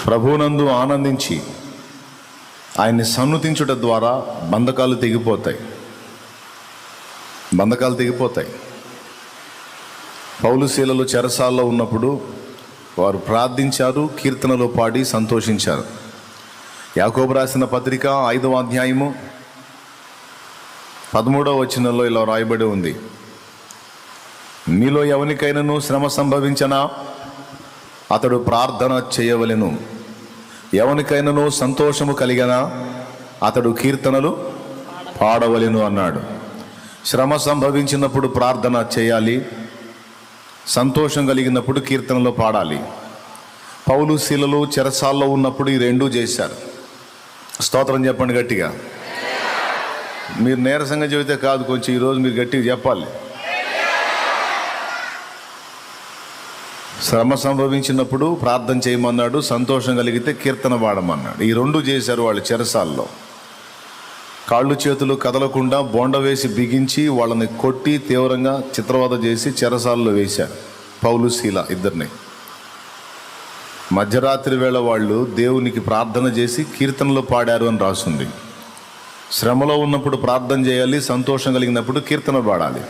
ప్రభువునందు ఆనందించి ఆయన్ని సన్నుతించుట ద్వారా బంధకాలు తెగిపోతాయి. పౌలు శీలలు చెరసాల్లో ఉన్నప్పుడు వారు ప్రార్థించారు, కీర్తనలు పాడి సంతోషించారు. యాకోబు రాసిన పత్రిక 5వ అధ్యాయము 13వ వచనంలో ఇలా రాయబడి ఉంది: మీలో ఎవరికైనాను శ్రమ సంభవించనా అతడు ప్రార్థన చేయవలెను, ఎవరికైనాను సంతోషము కలిగనా అతడు కీర్తనలు పాడవలెను అన్నాడు. శ్రమ సంభవించినప్పుడు ప్రార్థన చేయాలి, సంతోషం కలిగినప్పుడు కీర్తనలు పాడాలి. పౌలు శీలలు చెరసాల్లో ఉన్నప్పుడు ఈ రెండూ చేశారు. స్తోత్రం చెప్పండి గట్టిగా. మీరు నీరసంగా చెబితే కాదు, కొంచెం ఈరోజు మీరు గట్టిగా చెప్పాలి. శ్రమ సంభవించినప్పుడు ప్రార్థన చేయమన్నాడు, సంతోషం కలిగితే కీర్తన పాడమన్నాడు. ఈ రెండు చేశారు వాళ్ళు చెరసాల్లో. కాళ్ళు చేతులు కదలకుండా బోండ వేసి బిగించి వాళ్ళని కొట్టి తీవ్రంగా చిత్రవద చేసి చెరసాల్లో వేశారు పౌలు శీల ఇద్దరిని. మధ్యరాత్రి వేళ వాళ్ళు దేవునికి ప్రార్థన చేసి కీర్తనలు పాడారు అని రాస్తుంది. శ్రమలో ఉన్నప్పుడు ప్రార్థన చేయాలి, సంతోషం కలిగినప్పుడు కీర్తన పాడాలి.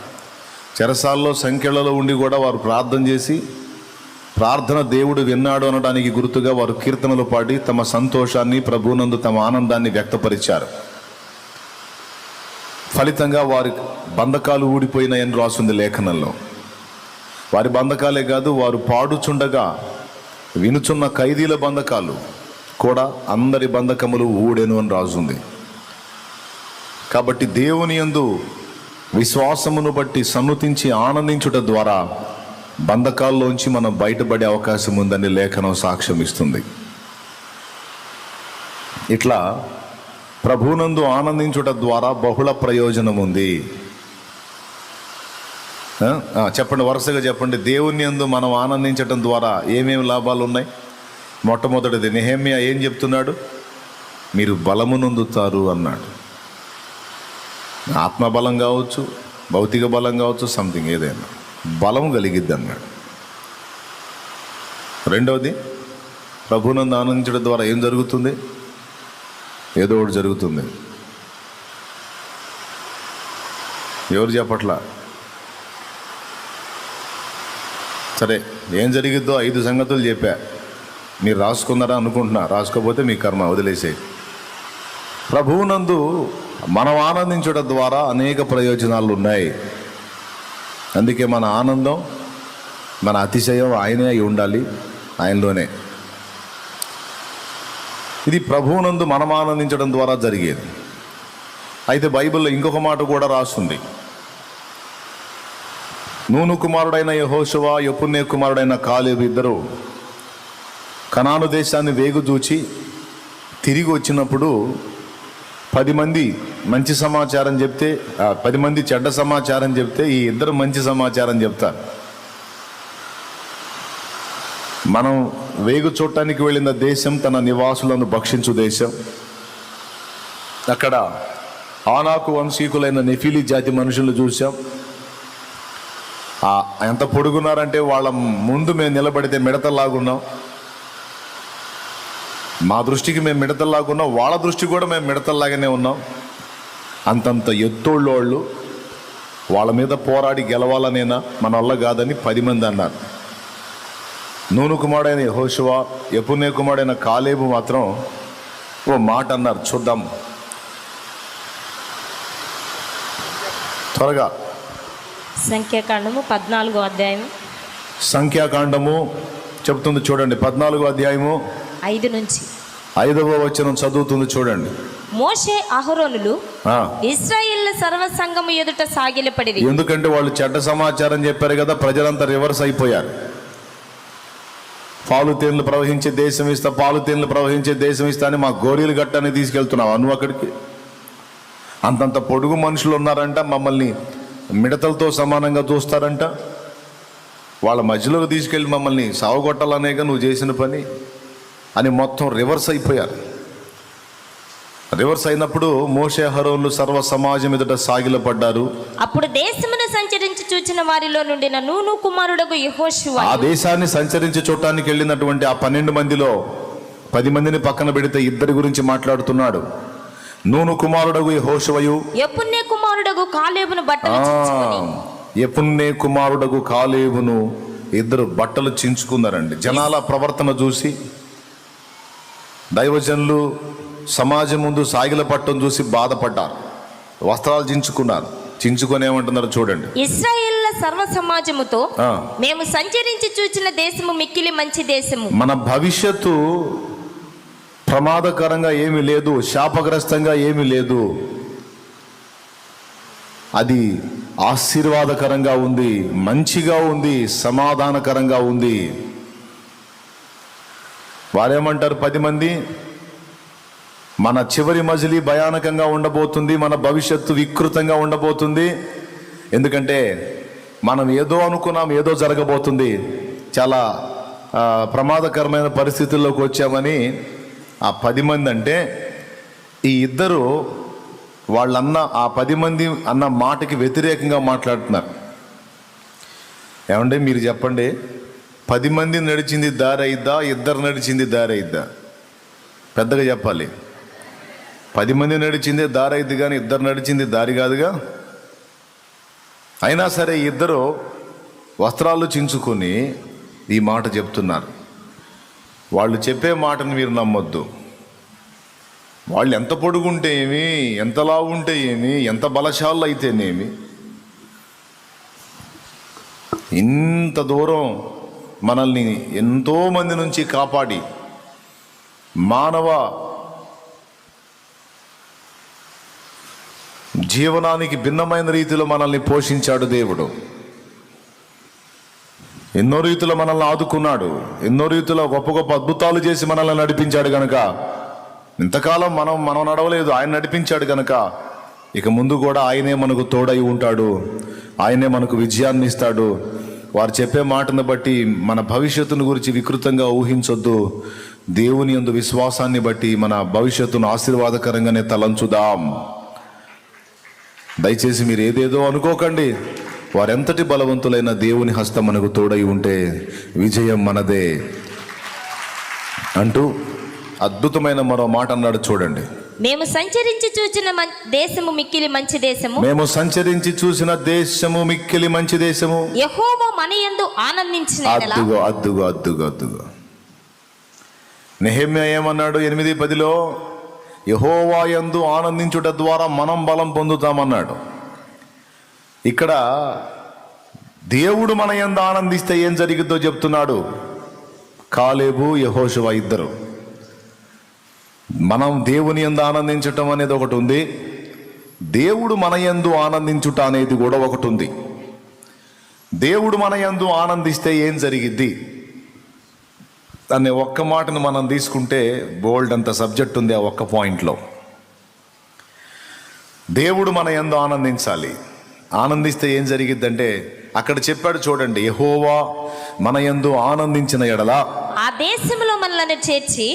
చెరసాల్లో సంఖ్యలలో ఉండి కూడా వారు ప్రార్థన చేసి ప్రార్థన దేవుడు విన్నాడు అనడానికి గుర్తుగా వారు కీర్తనలు పాడి తమ సంతోషాన్ని, ప్రభువునందు తమ ఆనందాన్ని వ్యక్తపరిచారు. ఫలితంగా వారి బంధకాలు ఊడిపోయినాయని రాస్తుంది లేఖనంలో. వారి బంధకాలే కాదు, వారు పాడుచుండగా వినుచున్న ఖైదీల బంధకాలు కూడా అందరి బంధకములు ఊడెను అని రాస్తుంది. కాబట్టి దేవుని యందు విశ్వాసమును బట్టి సన్నుతించి ఆనందించుట ద్వారా బంధకాల్లోంచి మనం బయటపడే అవకాశం ఉందని లేఖనం సాక్ష్యం ఇస్తుంది. ఇట్లా ప్రభువునందు ఆనందించుట ద్వారా బహుళ ప్రయోజనం ఉంది. చెప్పండి, వరుసగా చెప్పండి. దేవుని యందు మనం ఆనందించటం ద్వారా ఏమేమి లాభాలు ఉన్నాయి? మొట్టమొదటిది నెహెమ్యా ఏం చెప్తున్నాడు? మీరు బలము నొందుతారు అన్నాడు. ఆత్మబలం కావచ్చు, భౌతిక బలం కావచ్చు, సంథింగ్ ఏదైనా బలం కలిగిద్ది అన్నాడు. రెండవది, ప్రభువునందు ఆనందించడం ద్వారా ఏం జరుగుతుంది? ఏదో ఒకటి జరుగుతుంది. ఎవరు చెప్పట్లా? సరే, ఏం జరిగిద్దో 5 సంగతులు చెప్పా. మీరు రాసుకున్నారా అనుకుంటున్నా, రాసుకోకపోతే మీ కర్మ, వదిలేసే. ప్రభువునందు మనం ఆనందించడం ద్వారా అనేక ప్రయోజనాలు ఉన్నాయి. అందుకే మన ఆనందం, మన అతిశయం ఆయనే అయి ఉండాలి, ఆయనలోనే. ఇది ప్రభువునందు మనం ఆనందించడం ద్వారా జరిగేది. అయితే బైబిల్లో ఇంకొక మాట కూడా రాస్తుంది. నూను కుమారుడైన యెహోషువ, యెఫున్నె కుమారుడైన కాలేబు ఇద్దరు కనాను దేశాన్ని వేగుజూచి తిరిగి వచ్చినప్పుడు 10 మంది మంచి సమాచారం చెప్తే, 10 మంది చెడ్డ సమాచారం చెప్తే ఈ ఇద్దరు మంచి సమాచారం చెప్తారు. మనం వేగు చూడటానికి వెళ్ళిన దేశం తన నివాసులను భక్షించు దేశం. అక్కడ ఆనాకు వంశీకులైన నెఫీలీ జాతి మనుషులు చూసాం. ఎంత పొడుగున్నారంటే వాళ్ళ ముందు మేము నిలబడితే మిడతల్లాగున్నాం. మా దృష్టికి మేము మిడతల్లాగున్నాం, వాళ్ళ దృష్టి కూడా మేము మిడతల్లాగానే ఉన్నాం. అంతంత ఎత్తోళ్ళోళ్ళు. వాళ్ళ మీద పోరాడి గెలవాలనేనా, మన వల్ల కాదని 10 మంది అన్నారు. నూను కుమారుడైన యెహోషువ, యెఫున్నె కుమారుడైన కాలేబు మాత్రం ఓ మాట అన్నారు, చూద్దాం. త్వరగా సంఖ్యాకాండము 14వ అధ్యాయం. సంఖ్యాకాండము చెబుతుంది చూడండి, 14వ అధ్యాయము 5 నుంచి 5వ వచనం చదువుతుంది చూడండి. మోషే అహరోనులు ఇశ్రాయేళ్ల సర్వ సంఘము ఎదుట సాగిలపడిరి. ఎందుకంటే వాళ్ళు చెడ్డ సమాచారం చెప్పారు కదా, ప్రజలంతా రివర్స్ అయిపోయారు. పాలు తేనెలు ప్రవహించే దేశం ఇస్తా, పాలు తేనెలు ప్రవహించే దేశం ఇస్తా అని మా గోరీలు గట్టని తీసుకెళ్తున్నావు నువ్వు అక్కడికి. అంతంత పొడుగు మనుషులు ఉన్నారంట, మమ్మల్ని మిడతలతో సమానంగా చూస్తారంట. వాళ్ళ మధ్యలోకి తీసుకెళ్ళి మమ్మల్ని సావగొట్టాలనేగా నువ్వు చేసిన పని. అని మొత్తం రివర్స్ అయిపోయారు. రివర్స్ అయినప్పుడు మోషే అహరోనులు సర్వ సమాజం ఎదుట సాగిలపడ్డారు. అప్పుడు దేశమును సంచరించి చూచిన వారిలో నుండి నూను కుమారుడగు యెహోషువ, ఆ దేశాన్ని సంచరించి చూడటానికి వెళ్ళినటువంటి ఆ 12 మందిలో 10 మందిని పక్కన పెడితే ఇద్దరి గురించి మాట్లాడుతున్నాడు. నూను కుమారుడగు యెహోషువయు, యెఫున్నె కుమారుడగు కాలేబును బట్టలు చించుకొని, యెఫున్నె కుమారుడగు కాలేబును ఇద్దరు బట్టలు చించుకున్నారండి. జనాల ప్రవర్తన చూసి, దైవజనులు సమాజం ముందు సాగిల పట్టం చూసి బాధపడ్డారు. వస్త్రాలు చించుకొని ఏమంటున్నారు చూడండి. ఇశ్రాయేలుల సర్వ సమాజముతో మేము సంచరించి చూచిన దేశము మిక్కిలి మంచి దేశము. మన భవిష్యత్తు ప్రమాదకరంగా ఏమీ లేదు, శాపగ్రస్తంగా ఏమీ లేదు, అది ఆశీర్వాదకరంగా ఉంది, మంచిగా ఉంది, సమాధానకరంగా ఉంది. వారేమంటారు 10 మంది, మన చివరి మజిలీ భయానకంగా ఉండబోతుంది, మన భవిష్యత్తు వికృతంగా ఉండబోతుంది. ఎందుకంటే మనం ఏదో అనుకున్నాం, ఏదో జరగబోతుంది, చాలా ప్రమాదకరమైన పరిస్థితుల్లోకి వచ్చామని ఆ 10 మంది అంటే, ఈ ఇద్దరు వాళ్ళన్న ఆ 10 మంది అన్న మాటకి వ్యతిరేకంగా మాట్లాడుతున్నారు. ఏమంటే మీరు చెప్పండి, 10 మంది నడిచింది దారి అయిద్దా, ఇద్దరు నడిచింది దారి అయిద్దా? పెద్దగా చెప్పాలి. 10 మంది నడిచిందే దారి అయిద్ది కానీ ఇద్దరు నడిచింది దారి కాదుగా. అయినా సరే ఇద్దరు వస్త్రాలు చించుకొని ఈ మాట చెప్తున్నారు. వాళ్ళు చెప్పే మాటను మీరు నమ్మొద్దు. వాళ్ళు ఎంత పొడుగుంటే ఏమి, ఎంత లావు ఉంటే ఏమి, ఎంత బలశాలు అయితేనేమి, ఇంత దూరం మనల్ని ఎంతో మంది నుంచి కాపాడి మానవ జీవనానికి భిన్నమైన రీతిలో మనల్ని పోషించాడు దేవుడు. ఎన్నో రీతిలో మనల్ని ఆదుకున్నాడు, ఎన్నో రీతిలో గొప్ప గొప్ప అద్భుతాలు చేసి మనల్ని నడిపించాడు కనుక, ఇంతకాలం మనం నడవలేదు, ఆయన నడిపించాడు కనుక ఇక ముందు కూడా ఆయనే మనకు తోడై ఉంటాడు, ఆయనే మనకు విజయాన్ని ఇస్తాడు. వారు చెప్పే మాటను బట్టి మన భవిష్యత్తును గురించి వికృతంగా ఊహించొద్దు. దేవుని యందు విశ్వాసాన్ని బట్టి మన భవిష్యత్తును ఆశీర్వాదకరంగానే తలంచుదాం. దయచేసి మీరు ఏదేదో అనుకోకండి. వారెంతటి బలవంతులైన దేవుని హస్తం మనకు తోడై ఉంటే విజయం మనదే అంటూ అద్భుతమైన మరో మాట అన్నాడు చూడండి. మేము సంచరించి చూసిన దేశము మిక్కిలి మంచి దేశము, మేము సంచరించి చూసిన దేశము మిక్కిలి మంచి దేశము, యెహోవా మన యందు ఆనందించిన ఎడల. అద్దుగో నెహెమ్యా ఏమన్నాడు 8:10లో? యెహోవా యందు ఆనందించుట ద్వారా మనం బలం పొందుతామన్నాడు. ఇక్కడ దేవుడు మన యందు ఆనందిస్తే ఏం జరిగిద్దో చెప్తున్నాడు. కాలేబు యెహోషువ ఇద్దరు. మనం దేవుని యందు ఆనందించటం అనేది ఒకటి ఉంది, దేవుడు మన యందు ఆనందించుట అనేది కూడా ఒకటి ఉంది. దేవుడు మన యందు ఆనందిస్తే ఏం జరిగిద్ది అనే ఒక్క మాటను మనం తీసుకుంటే బోల్డ్ అంత సబ్జెక్ట్ ఉంది ఆ ఒక్క పాయింట్లో. దేవుడు మన యందు ఆనందించాలి. ఆనందిస్తే ఏం జరిగిద్దంటే అక్కడ చెప్పాడు చూడండి, యెహోవా మన యందు ఆనందించిన ఎడల ఆ దేశములో మనల్ని చేర్చి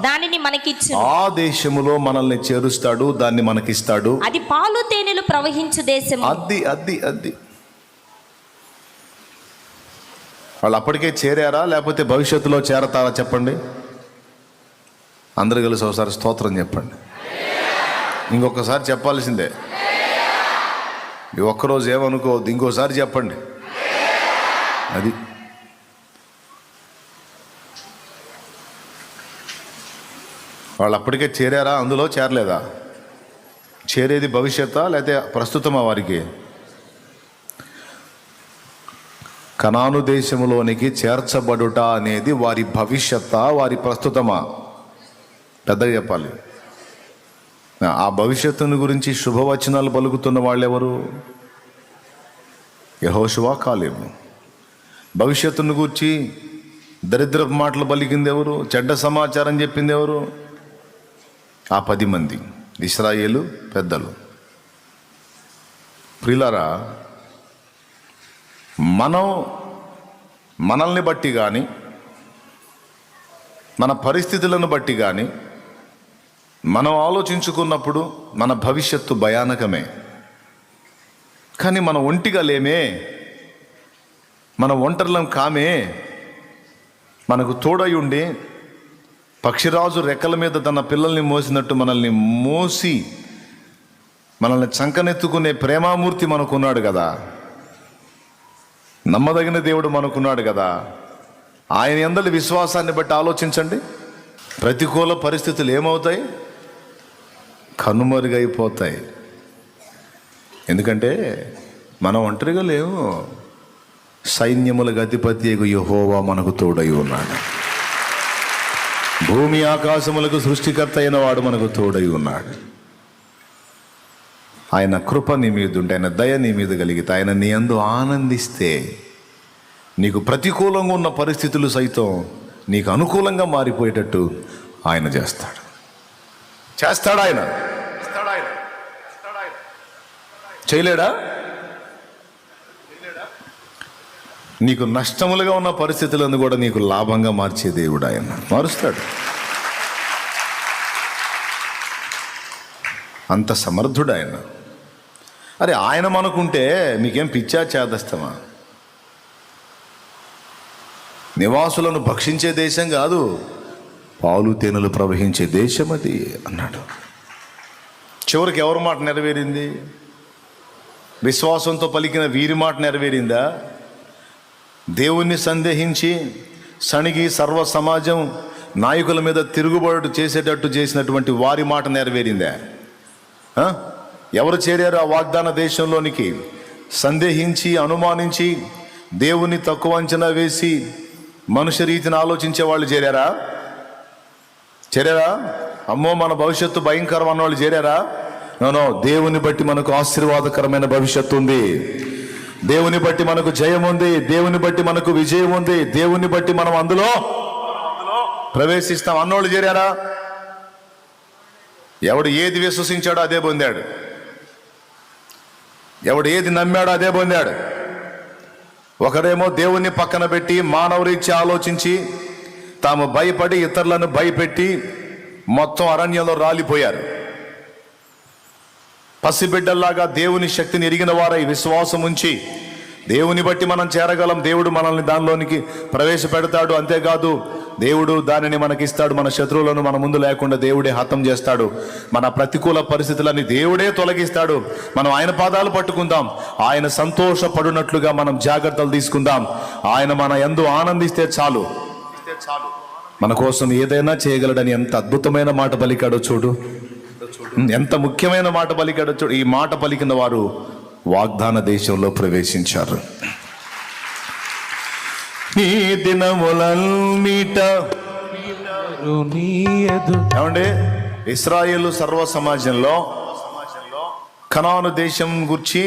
దానిని మనకిచ్చు. ఆ దేశములో మనల్ని చేరుస్తాడు, దాన్ని మనకిస్తాడు. అది పాలు తేనెలు ప్రవహించు దేశం. అది వాళ్ళు అప్పటికే చేరారా లేకపోతే భవిష్యత్తులో చేరతారా చెప్పండి. అందరు కలిసి ఒకసారి స్తోత్రం చెప్పండి. ఇంకొకసారి చెప్పాల్సిందే, ఈ ఒక్కరోజు ఏమనుకోవద్దు, ఇంకోసారి చెప్పండి. అది వాళ్ళు అప్పటికే చేరారా, అందులో చేరలేదా? చేరేది భవిష్యత్తా లేకపోతే ప్రస్తుతమా? వారికి కనాను దేశంలోనికి చేర్చబడుట అనేది వారి భవిష్యత్తా, వారి ప్రస్తుతమా? పెద్దగా చెప్పాలి. ఆ భవిష్యత్తుని గురించి శుభవచనాలు పలుకుతున్న వాళ్ళెవరు? యెహోషువ, కాలేబు. భవిష్యత్తును గురించి దరిద్రపు మాటలు పలికింది ఎవరు? చెడ్డ సమాచారం చెప్పింది ఎవరు? ఆ 10 మంది ఇశ్రాయేలు పెద్దలు. ప్రియులారా, మనల్ని బట్టి కానీ మన పరిస్థితులను బట్టి కానీ మనం ఆలోచించుకున్నప్పుడు మన భవిష్యత్తు భయానకమే. కానీ మనం ఒంటిగా లేమే, మన ఒంటరిలం కామే. మనకు తోడై ఉండి పక్షిరాజు రెక్కల మీద తన పిల్లల్ని మోసినట్టు మనల్ని మోసి మనల్ని చంకనెత్తుకునే ప్రేమామూర్తి మనకున్నాడు కదా, నమ్మదగిన దేవుడు మనకున్నాడు కదా. ఆయన యందలి విశ్వాసాన్ని బట్టి ఆలోచించండి. ప్రతికూల పరిస్థితులు ఏమవుతాయి? కనుమరుగైపోతాయి. ఎందుకంటే మనం ఒంటరిగా లేవు. సైన్యములకు అధిపతి యెహోవా మనకు తోడై ఉన్నాడు. భూమి ఆకాశములకు సృష్టికర్త అయిన వాడు మనకు తోడై ఉన్నాడు. ఆయన కృప నీ మీద ఉంటే, ఆయన దయ నీ మీద కలిగితే, ఆయన నీ యందు ఆనందిస్తే నీకు ప్రతికూలంగా ఉన్న పరిస్థితులు సైతం నీకు అనుకూలంగా మారిపోయేటట్టు ఆయన చేస్తాడు. ఆయన చేయలేడా? నీకు నష్టములుగా ఉన్న పరిస్థితులను కూడా నీకు లాభంగా మార్చే దేవుడు ఆయన మారుస్తాడు. అంత సమర్థుడు ఆయన. అరే ఆయన మనకుంటే మీకేం పిచ్చా చేదస్తమా? నివాసులను భక్షించే దేశం కాదు, పాలు తేనెలు ప్రవహించే దేశం అది అన్నాడు. చివరికి ఎవరి మాట నెరవేరింది? విశ్వాసంతో పలికిన వీరి మాట నెరవేరిందా? దేవుణ్ణి సందేహించి సణిగి సర్వ సమాజం నాయకుల మీద తిరుగుబాటు చేసేటట్టు చేసినటువంటి వారి మాట నెరవేరిందా? ఎవరు చేరారు ఆ వాగ్దాన దేశంలోనికి? సందేహించి అనుమానించి దేవుని తక్కువ అంచనా వేసి మనుష్య రీతిని ఆలోచించే వాళ్ళు చేరారా? అమ్మో మన భవిష్యత్తు భయంకరం అన్న వాళ్ళు చేరారా? నో. దేవుని బట్టి మనకు ఆశీర్వాదకరమైన భవిష్యత్తు ఉంది. దేవుని బట్టి మనకు జయం ఉంది. దేవుని బట్టి మనకు విజయం ఉంది. దేవుని బట్టి మనం అందులో ప్రవేశిస్తాం అన్నోళ్ళు చేరారా? ఎవడు ఏది విశ్వసించాడో అదే పొందాడు. ఎవడు ఏది నమ్మాడో అదే పొందాడు. ఒకరేమో దేవుణ్ణి పక్కన పెట్టి మానవరీత్యా ఆలోచించి తాము భయపడి ఇతరులను భయపెట్టి మొత్తం అరణ్యంలో రాలిపోయారు. పసిబిడ్డల్లాగా దేవుని శక్తిని ఎరిగిన వారై విశ్వాసం ఉంచి దేవుని బట్టి మనం చేరగలం. దేవుడు మనల్ని దానిలోనికి ప్రవేశపెడతాడు. అంతేకాదు దేవుడు దానిని మనకిస్తాడు. మన శత్రువులను మన ముందు లేకుండా దేవుడే హతం చేస్తాడు. మన ప్రతికూల పరిస్థితులని దేవుడే తొలగిస్తాడు. మనం ఆయన పాదాలు పట్టుకుందాం. ఆయన సంతోషపడినట్లుగా మనం జాగ్రత్తలు తీసుకుందాం. ఆయన మన యందు ఆనందిస్తే చాలు. మన కోసం ఏదైనా చేయగలడని ఎంత అద్భుతమైన మాట పలికాడో చూడు. ఎంత ముఖ్యమైన మాట పలికాడో చూడు. ఈ మాట పలికిన వారు వాగ్దాన దేశంలో ప్రవేశించారు. ఈ దినములన్నిట ఏమండి, ఇశ్రాయేలు సర్వ సమాజంలో కనాను దేశం గురించి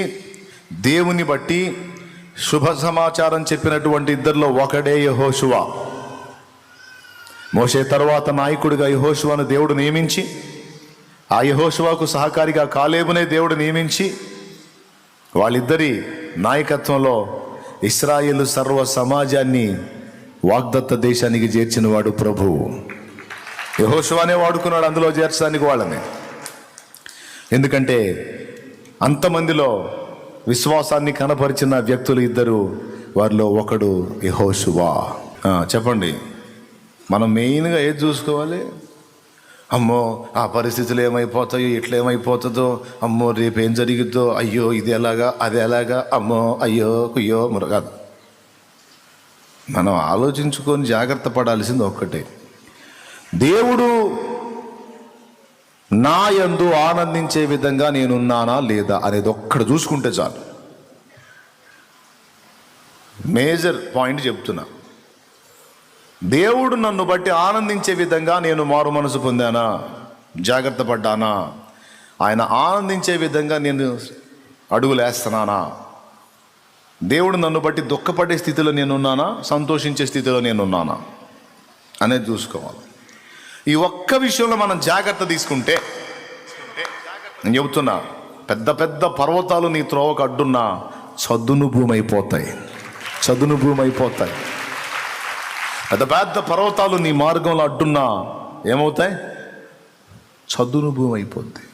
దేవుని బట్టి శుభ సమాచారం చెప్పినటువంటి ఇద్దరిలో ఒకడే యెహోషువ. మోషే తర్వాత నాయకుడిగా యెహోషువను దేవుడు నియమించి, ఆ యెహోషువకు సహకారిగా కాలేబునే దేవుడు నియమించి, వాళ్ళిద్దరి నాయకత్వంలో ఇశ్రాయేలు సర్వ సమాజాన్ని వాగ్దత్త దేశానికి చేర్చిన వాడు ప్రభువు. యెహోషువనే వాడుకున్నాడు అందులో చేర్చడానికి వాళ్ళని. ఎందుకంటే అంతమందిలో విశ్వాసాన్ని కనపరిచిన వ్యక్తులు ఇద్దరు, వారిలో ఒకడు యెహోషువ. చెప్పండి, మనం మెయిన్గా ఏది చూసుకోవాలి? అమ్మో ఆ పరిస్థితులు ఏమైపోతాయో, ఇట్లా ఏమైపోతుందో, అమ్మో రేపేం జరిగిద్దో, అయ్యో ఇది ఎలాగా అది ఎలాగా, అమ్మో అయ్యో కుయ్యో మురగాదు. మనం ఆలోచించుకొని జాగ్రత్త పడాల్సింది ఒక్కటే, దేవుడు నా యందు ఆనందించే విధంగా నేనున్నానా లేదా అనేది ఒక్కడ చూసుకుంటే చాలు. మేజర్ పాయింట్ చెప్తున్నా. దేవుడు నన్ను బట్టి ఆనందించే విధంగా నేను మారు మనసు పొందానా, జాగ్రత్త పడ్డానా, ఆయన ఆనందించే విధంగా నేను అడుగులేస్తున్నానా, దేవుడు నన్ను బట్టి దుఃఖపడే స్థితిలో నేనున్నానా, సంతోషించే స్థితిలో నేనున్నానా అనేది చూసుకోవాలి. ఈ ఒక్క విషయంలో మనం జాగ్రత్త తీసుకుంటే, నేను చెబుతున్నా, పెద్ద పెద్ద పర్వతాలు నీ త్రోవకు అడ్డున్నా చదును భూమి అయిపోతాయి. పెద్ద పెద్ద పర్వతాలు నీ మార్గంలో అడ్డున్నా ఏమవుతాయి? చదును భూమి అయిపోద్ది,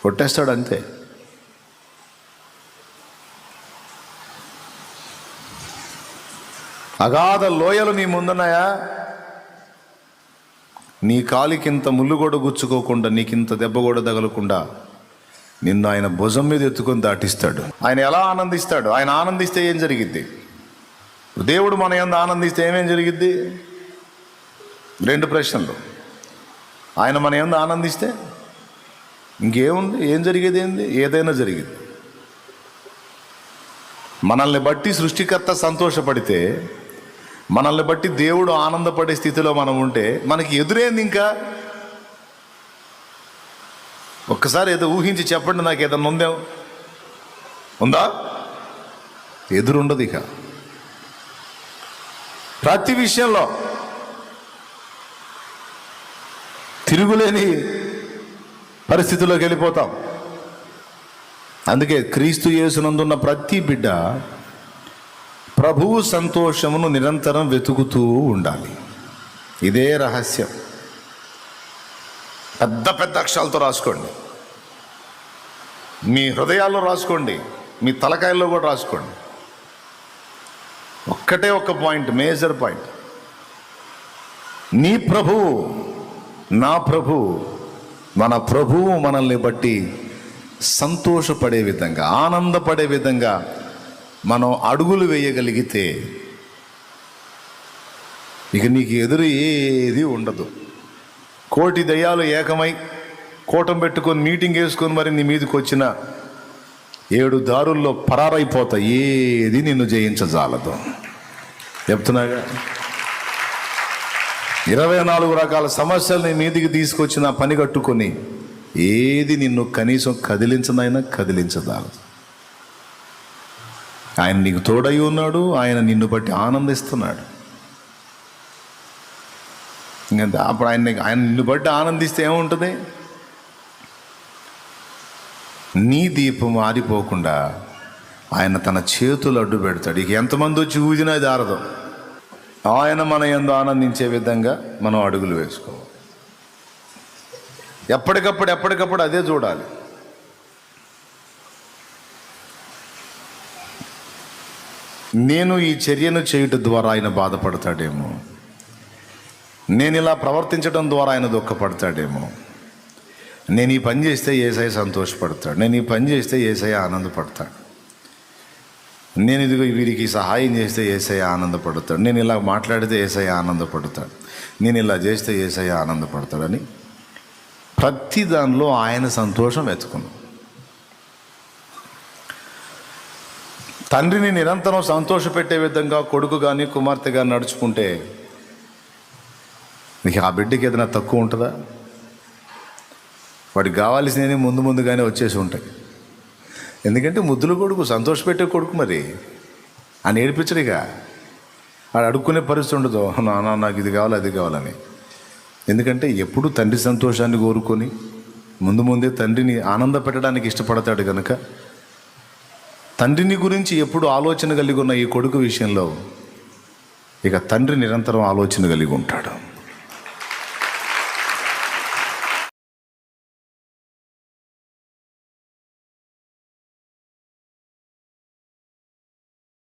కొట్టేస్తాడు అంతే. అగాధ లోయలు నీ ముందున్నాయా? నీ కాలికింత ముళ్ళు కూడా గుచ్చుకోకుండా, నీకింత దెబ్బ కూడా తగలకుండా నిన్ను ఆయన భుజం మీద ఎత్తుకొని దాటిస్తాడు. ఆయన ఎలా ఆనందిస్తాడు? ఆయన ఆనందిస్తే ఏం జరిగిద్ది? దేవుడు మన యందు ఆనందిస్తే ఏమేం జరిగిద్ది? 2 ప్రశ్నలు. ఆయన మన యందు ఆనందిస్తే ఇంకేముంది? ఏం జరిగేది ఏంది? ఏదైనా జరిగింది. మనల్ని బట్టి సృష్టికర్త సంతోషపడితే, మనల్ని బట్టి దేవుడు ఆనందపడే స్థితిలో మనం ఉంటే మనకి ఎదురేంది ఇంకా? ఒక్కసారి ఏదో ఊహించి చెప్పండి, నాకు ఏదన్నా ఉందా? ఎదురుండదు ఇక. ప్రతి విషయంలో తిరుగులేని పరిస్థితుల్లోకి వెళ్ళిపోతాం. అందుకే క్రీస్తు యేసునందున్న ప్రతి బిడ్డ ప్రభువు సంతోషమును నిరంతరం వెతుకుతూ ఉండాలి. ఇదే రహస్యం. పెద్ద పెద్ద అక్షరాలతో రాసుకోండి, మీ హృదయాల్లో రాసుకోండి, మీ తలకాయల్లో కూడా రాసుకోండి. ఒక్కటే ఒక్క పాయింట్, మేజర్ పాయింట్. నీ ప్రభువు, నా ప్రభువు, మన ప్రభువు మనల్ని బట్టి సంతోషపడే విధంగా, ఆనందపడే విధంగా మనం అడుగులు వేయగలిగితే ఇక నీకు ఎదురు ఏది ఉండదు. కోటి దయ్యాలు ఏకమై కూటం పెట్టుకొని మీటింగ్ వేసుకొని మరి నీ మీదకి వచ్చిన 7 దారుల్లో పరారైపోతా, ఏది నిన్ను జయించజాలదు. చెప్తున్నాగా, 24 రకాల సమస్యలు నీ మీదికి తీసుకొచ్చిన పని కట్టుకొని ఏది నిన్ను కనీసం కదిలించనైనా కదిలించదాలదు. ఆయన నీకు తోడై ఉన్నాడు, ఆయన నిన్ను బట్టి ఆనందిస్తున్నాడు. ఇంకా అప్పుడు ఆయన నిన్ను బట్టి ఆనందిస్తే ఏముంటుంది? నీ దీపం ఆరిపోకుండా ఆయన తన చేతులు అడ్డు పెడతాడు. ఇక ఎంతమంది వచ్చి ఊదినా దారదు. ఆయన మన యందు ఆనందించే విధంగా మనం అడుగులు వేసుకోవాలి. ఎప్పటికప్పుడు అదే చూడాలి. నేను ఈ చర్యను చేయటం ద్వారా ఆయన బాధపడతాడేమో, నేను ఇలా ప్రవర్తించడం ద్వారా ఆయన దుఃఖపడతాడేమో, నేను ఈ పని చేస్తే యేసయ్య సంతోషపడతాడు, నేను ఈ పని చేస్తే యేసయ్య ఆనందపడతాడు, నేను ఇదిగో వీరికి సహాయం చేస్తే యేసయ్య ఆనందపడతాడు, నేను ఇలా మాట్లాడితే యేసయ్య ఆనందపడతాడు, నేను ఇలా చేస్తే యేసయ్య ఆనందపడతాడని ప్రతి దానిలో ఆయన సంతోషం వెతుకున్నాం. తండ్రిని నిరంతరం సంతోషపెట్టే విధంగా కొడుకు కానీ కుమార్తె కానీ నడుచుకుంటే నీకు ఆ బిడ్డకి ఏదైనా తక్కువ ఉంటుందా? వాడికి కావాల్సినవి ముందుగానే వచ్చేసి ఉంటాయి. ఎందుకంటే ముద్దుల కొడుకు, సంతోషపెట్టే కొడుకు, మరి అని ఏడిపించడిగా వాడు అడుక్కునే పరిస్థితి ఉండదు, నాన్న నాకు ఇది కావాలి అది కావాలని. ఎందుకంటే ఎప్పుడు తండ్రి సంతోషాన్ని కోరుకొని ముందే తండ్రిని ఆనంద పెట్టడానికి ఇష్టపడతాడు కనుక తండ్రిని గురించి ఎప్పుడు ఆలోచన కలిగి ఉన్న ఈ కొడుకు విషయంలో ఇక తండ్రి నిరంతరం ఆలోచన కలిగి ఉంటాడు.